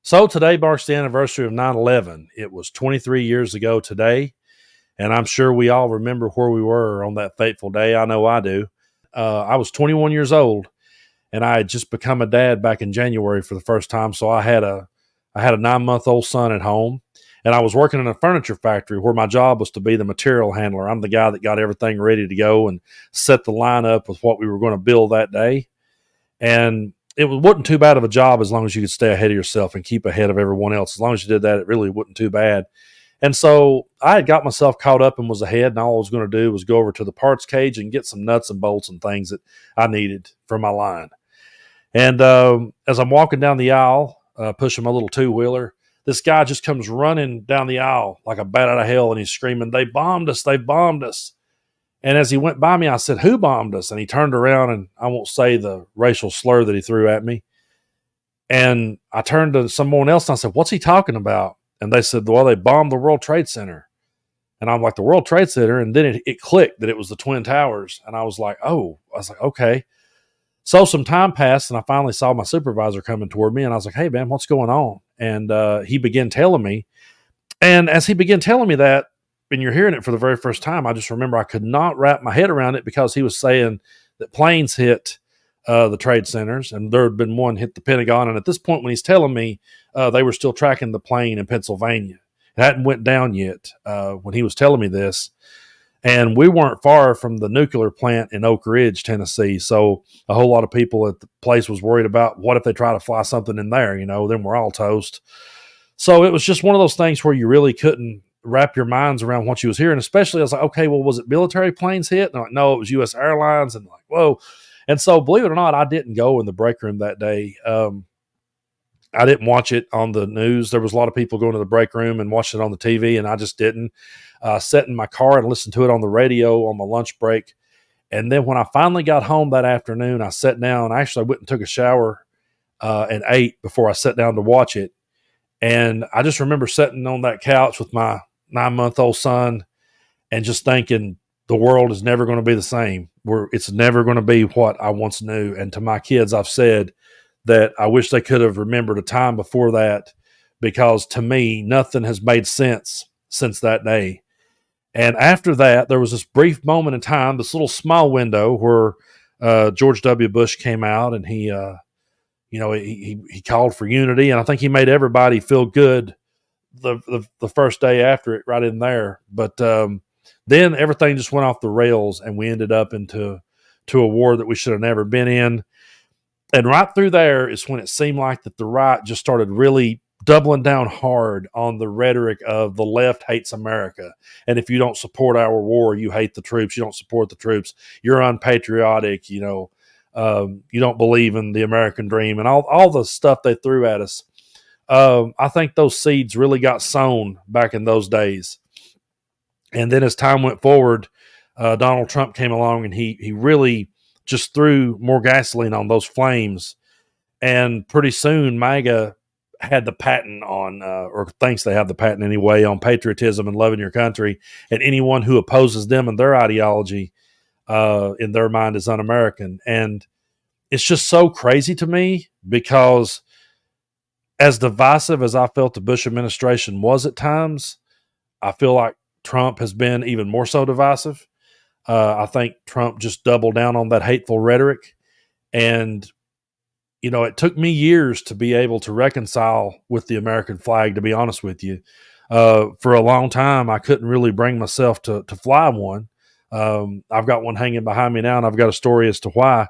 So today marks the anniversary of 9/11. It was 23 years ago today, and I'm sure we all remember where we were on that fateful day. I know I do. I was 21 years old, and I had just become a dad back in January for the first time. So I had a 9-month old son at home, and I was working in a furniture factory where my job was to be the material handler. I'm the guy that got everything ready to go and set the line up with what we were going to build that day. And wasn't too bad of a job as long as you could stay ahead of yourself and keep ahead of everyone else. As long as you did that, it really wasn't too bad. And so I had got myself caught up and was ahead, and all I was going to do was go over to the parts cage and get some nuts and bolts and things that I needed for my line. And as I'm walking down the aisle, pushing my little two-wheeler, this guy just comes running down the aisle like a bat out of hell, and he's screaming, "They bombed us! They bombed us!" And as he went by me, I said, "Who bombed us?" And he turned around, and I won't say the racial slur that he threw at me. And I turned to someone else and I said, "What's he talking about?" And they said, "Well, they bombed the World Trade Center." And I'm like, "The World Trade Center?" And then it clicked that it was the Twin Towers. And I was like, okay. So some time passed, and I finally saw my supervisor coming toward me. And I was like, "Hey, man, what's going on?" And he began telling me. And as he began telling me that, and you're hearing it for the very first time, I just remember I could not wrap my head around it because he was saying that planes hit the trade centers, and there had been one hit the Pentagon. And at this point, when he's telling me they were still tracking the plane in Pennsylvania, it hadn't went down yet when he was telling me this. And we weren't far from the nuclear plant in Oak Ridge, Tennessee. So a whole lot of people at the place was worried about what if they try to fly something in there, then we're all toast. So it was just one of those things where you really couldn't wrap your minds around what you was hearing. Especially, I was like, okay, well, was it military planes hit? And I'm like, no, it was U.S. Airlines. And like, whoa. And so, believe it or not, I didn't go in the break room that day. I didn't watch it on the news. There was a lot of people going to the break room and watching it on the TV, and I just didn't. Sat in my car and listened to it on the radio on my lunch break. And then when I finally got home that afternoon, I sat down. Actually, I went and took a shower and ate before I sat down to watch it. And I just remember sitting on that couch with my 9-month-old son and just thinking the world is never going to be the same. It's never going to be what I once knew. And to my kids, I've said that I wish they could have remembered a time before that, because to me, nothing has made sense since that day. And after that, there was this brief moment in time, this little small window where George W. Bush came out, and he called for unity, and I think he made everybody feel good the first day after it, right in there. But then everything just went off the rails, and we ended up into a war that we should have never been in. And right through there is when it seemed like that the right just started really doubling down hard on the rhetoric of the left hates America. And if you don't support our war, you hate the troops. You don't support the troops. You're unpatriotic. You don't believe in the American dream, and all the stuff they threw at us. I think those seeds really got sown back in those days. And then as time went forward, Donald Trump came along, and he really just threw more gasoline on those flames. And pretty soon, Maga had the patent on, or thinks they have the patent anyway, on patriotism and loving your country. And anyone who opposes them and their ideology, in their mind, is un-American. And it's just so crazy to me, because as divisive as I felt the Bush administration was at times, I feel like Trump has been even more so divisive. I think Trump just doubled down on that hateful rhetoric. And, it took me years to be able to reconcile with the American flag, to be honest with you. For a long time, I couldn't really bring myself to fly one. I've got one hanging behind me now, and I've got a story as to why.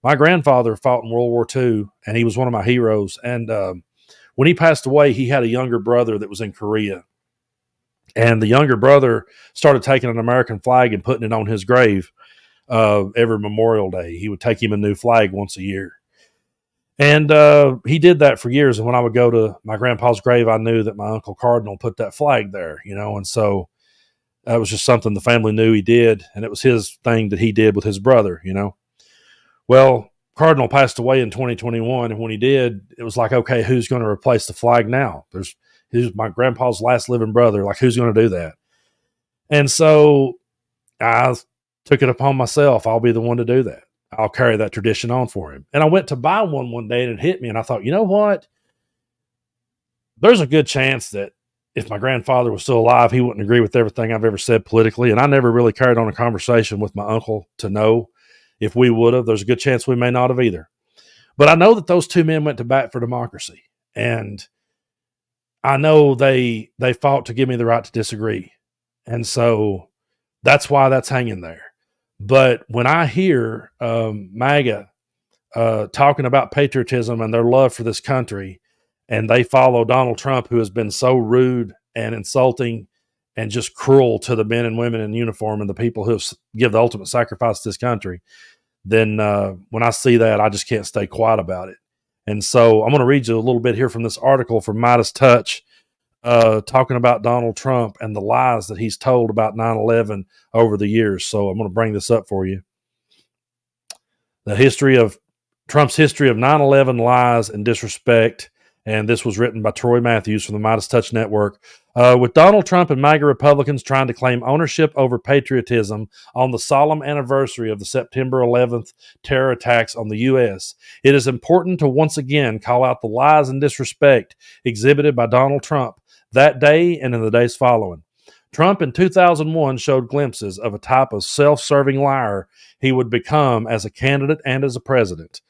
My grandfather fought in World War II, and he was one of my heroes. And when he passed away, he had a younger brother that was in Korea. And the younger brother started taking an American flag and putting it on his grave every Memorial Day. He would take him a new flag once a year. And he did that for years. And when I would go to my grandpa's grave, I knew that my Uncle Cardinal put that flag there, And so that was just something the family knew he did. And it was his thing that he did with his brother, Well, Cardinal passed away in 2021. And when he did, it was like, okay, who's going to replace the flag now? He's my grandpa's last living brother. Like, who's going to do that? And so I took it upon myself. I'll be the one to do that. I'll carry that tradition on for him. And I went to buy one day, and it hit me. And I thought, you know what? there's a good chance that if my grandfather was still alive, he wouldn't agree with everything I've ever said politically. And I never really carried on a conversation with my uncle to know if we would have. There's a good chance we may not have either. But I know that those two men went to bat for democracy. And I know they fought to give me the right to disagree. And so that's why that's hanging there. But when I hear MAGA talking about patriotism and their love for this country, and they follow Donald Trump, who has been so rude and insulting and just cruel to the men and women in uniform and the people who give the ultimate sacrifice to this country, then when I see that, I just can't stay quiet about it. And so I'm going to read you a little bit here from this article from Midas Touch, talking about Donald Trump and the lies that he's told about 9/11 over the years. So I'm going to bring this up for you. The history of Trump's history of 9/11 lies and disrespect. And this was written by Troy Matthews from the Midas Touch Network. With Donald Trump and MAGA Republicans trying to claim ownership over patriotism on the solemn anniversary of the September 11th terror attacks on the U.S., it is important to once again call out the lies and disrespect exhibited by Donald Trump that day and in the days following. Trump in 2001 showed glimpses of a type of self-serving liar he would become as a candidate and as a president.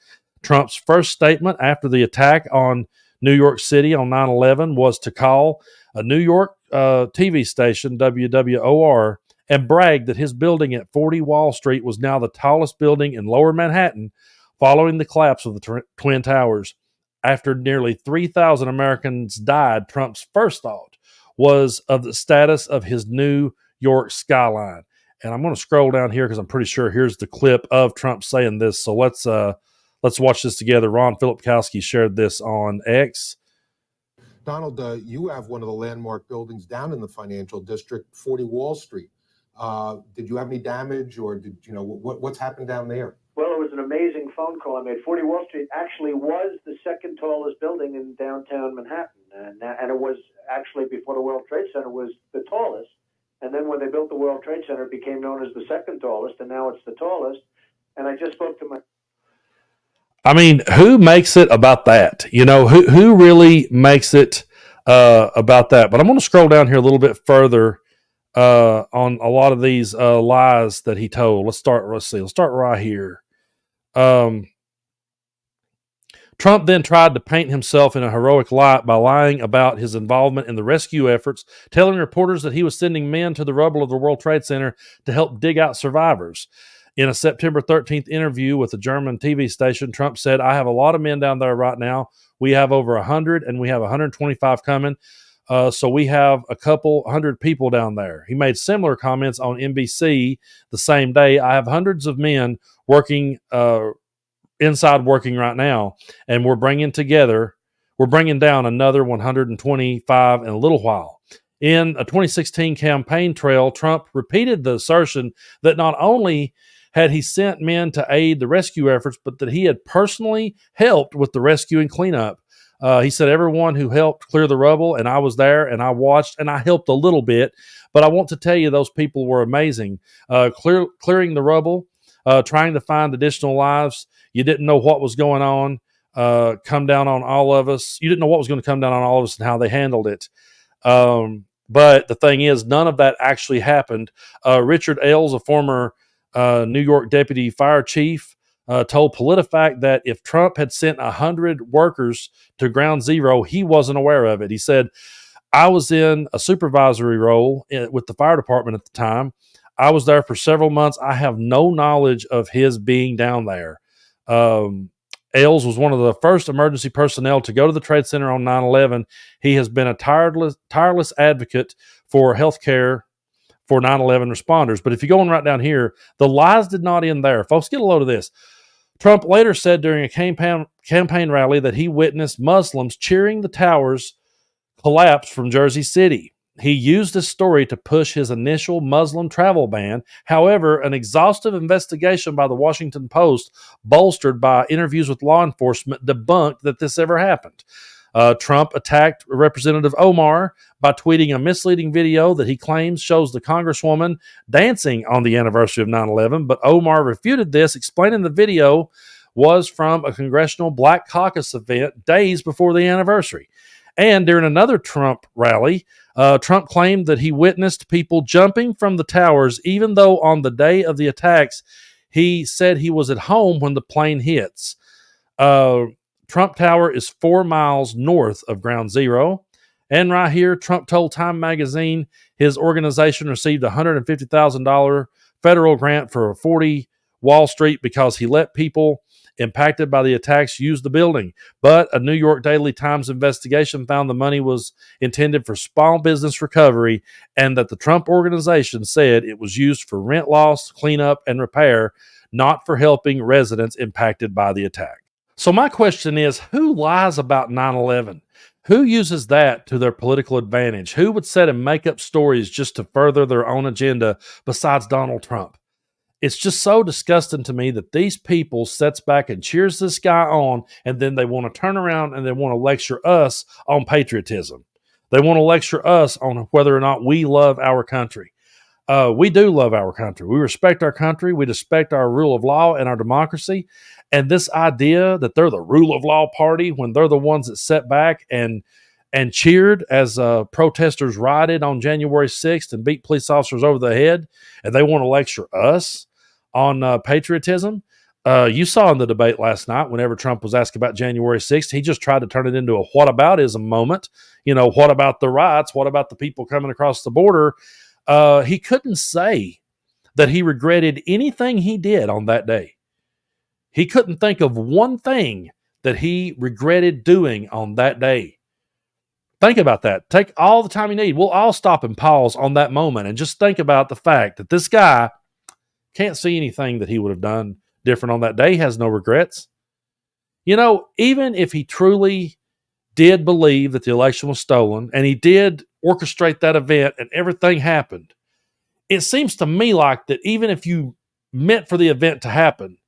Trump's first statement after the attack on New York City on 9/11 was to call a New York TV station, WWOR, and brag that his building at 40 Wall Street was now the tallest building in lower Manhattan following the collapse of the Twin Towers. After nearly 3,000 Americans died, Trump's first thought was of the status of his New York skyline. And I'm going to scroll down here because I'm pretty sure here's the clip of Trump saying this. So let's watch this together. Ron Filipkowski shared this on X. Donald, you have one of the landmark buildings down in the financial district, 40 Wall Street. Did you have any damage, or did you know what's happened down there? Well, it was an amazing phone call I made. 40 Wall Street actually was the second tallest building in downtown Manhattan, and it was actually, before the World Trade Center, was the tallest. And then when they built the World Trade Center, it became known as the second tallest, and now it's the tallest. And I just spoke to my... I mean, who makes it about that? You know, who really makes it about that? But I'm going to scroll down here a little bit further on a lot of these lies that he told. Let's start right here. Trump then tried to paint himself in a heroic light by lying about his involvement in the rescue efforts, telling reporters that he was sending men to the rubble of the World Trade Center to help dig out survivors. In a September 13th interview with a German TV station, Trump said, "I have a lot of men down there right now. We have over 100, and we have 125 coming. So we have a couple hundred people down there." He made similar comments on NBC the same day. "I have hundreds of men working inside working right now, and we're bringing down another 125 in a little while." In a 2016 campaign trail, Trump repeated the assertion that not only had he sent men to aid the rescue efforts, but that he had personally helped with the rescue and cleanup. He said, "Everyone who helped clear the rubble, and I was there, and I watched, and I helped a little bit, but I want to tell you those people were amazing. Clearing the rubble, trying to find additional lives. You didn't know what was going on come down on all of us. You didn't know what was going to come down on all of us and how they handled it." But the thing is, none of that actually happened. Richard Ailes, a former New York deputy fire chief, told PolitiFact that if Trump had sent 100 workers to ground zero, he wasn't aware of it. He said, "I was in a supervisory role with the fire department at the time. I was there for several months. I have no knowledge of his being down there." Ailes was one of the first emergency personnel to go to the Trade Center on 9/11. He has been a tireless advocate for health care for 9/11 responders. But if you go on right down here, the lies did not end there. Folks, get a load of this. Trump later said during a campaign rally that he witnessed Muslims cheering the towers collapse from Jersey City. He used this story to push his initial Muslim travel ban. However, an exhaustive investigation by the Washington Post, bolstered by interviews with law enforcement, debunked that this ever happened. Trump attacked Representative Omar by tweeting a misleading video that he claims shows the Congresswoman dancing on the anniversary of 9/11, but Omar refuted this, explaining the video was from a Congressional Black Caucus event days before the anniversary. And during another Trump rally, Trump claimed that he witnessed people jumping from the towers, even though on the day of the attacks, he said he was at home when the plane hits. Trump Tower is 4 miles north of Ground Zero. And right here, Trump told Time magazine his organization received a $150,000 federal grant for 40 Wall Street because he let people impacted by the attacks use the building. But a New York Daily Times investigation found the money was intended for small business recovery and that the Trump organization said it was used for rent loss, cleanup, and repair, not for helping residents impacted by the attack. So my question is, who lies about 9/11? Who uses that to their political advantage? Who would sit and make up stories just to further their own agenda besides Donald Trump? It's just so disgusting to me that these people sits back and cheers this guy on, and then they want to turn around and they want to lecture us on patriotism. They want to lecture us on whether or not we love our country. We do love our country. We respect our country. We respect our rule of law and our democracy. And this idea that they're the rule of law party when they're the ones that sat back and cheered as protesters rioted on January 6th and beat police officers over the head, and they want to lecture us on patriotism. You saw in the debate last night, whenever Trump was asked about January 6th, he just tried to turn it into a whataboutism moment. You know, what about the riots? What about the people coming across the border? He couldn't say that he regretted anything he did on that day. He couldn't think of one thing that he regretted doing on that day. Think about that. Take all the time you need. We'll all stop and pause on that moment and just think about the fact that this guy can't see anything that he would have done different on that day. He has no regrets. You know, even if he truly did believe that the election was stolen and he did orchestrate that event and everything happened, it seems to me like that even if you meant for the event to happen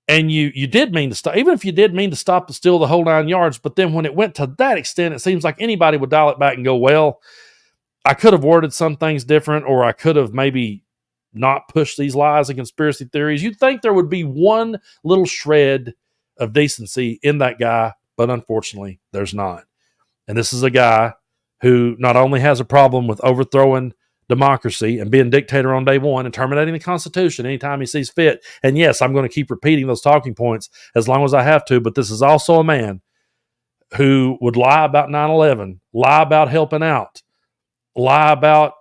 and you did mean to stop, even if you did mean to stop and steal the whole 9 yards, but then when it went to that extent, it seems like anybody would dial it back and go, well, I could have worded some things different, or I could have maybe not pushed these lies and conspiracy theories. You'd think there would be one little shred of decency in that guy, but unfortunately, there's not. And this is a guy who not only has a problem with overthrowing democracy and being dictator on day one and terminating the Constitution anytime he sees fit. And yes, I'm going to keep repeating those talking points as long as I have to, but this is also a man who would lie about 9/11, lie about helping out, lie about,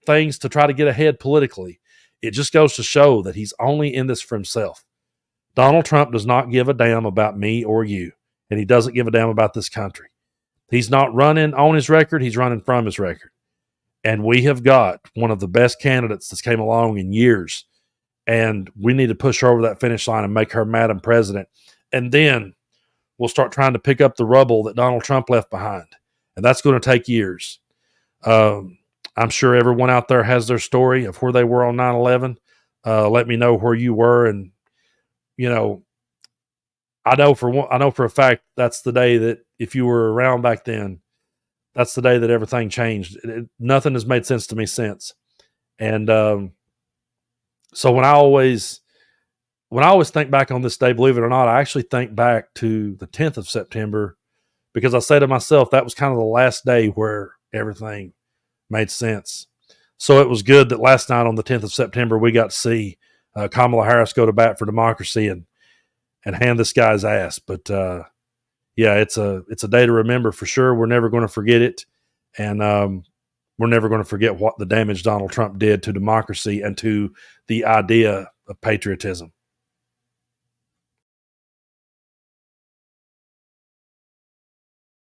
things to try to get ahead politically. It just goes to show that he's only in this for himself. Donald Trump does not give a damn about me or you, and he doesn't give a damn about this country. He's not running on his record, he's running from his record. And we have got one of the best candidates that's came along in years. And we need to push her over that finish line and make her Madam President. And then we'll start trying to pick up the rubble that Donald Trump left behind. And that's going to take years. I'm sure everyone out there has their story of where they were on 9/11. Let me know where you were. And, I know for a fact that's the day that if you were around back then, that's the day that everything changed. Nothing has made sense to me since. And so when I always think back on this day, believe it or not, I actually think back to the 10th of September because I say to myself, that was kind of the last day where everything made sense. So it was good that last night on the 10th of September, we got to see Kamala Harris go to bat for democracy and hand this guy's ass. But yeah, it's a day to remember for sure. We're never going to forget it. And we're never going to forget what the damage Donald Trump did to democracy and to the idea of patriotism.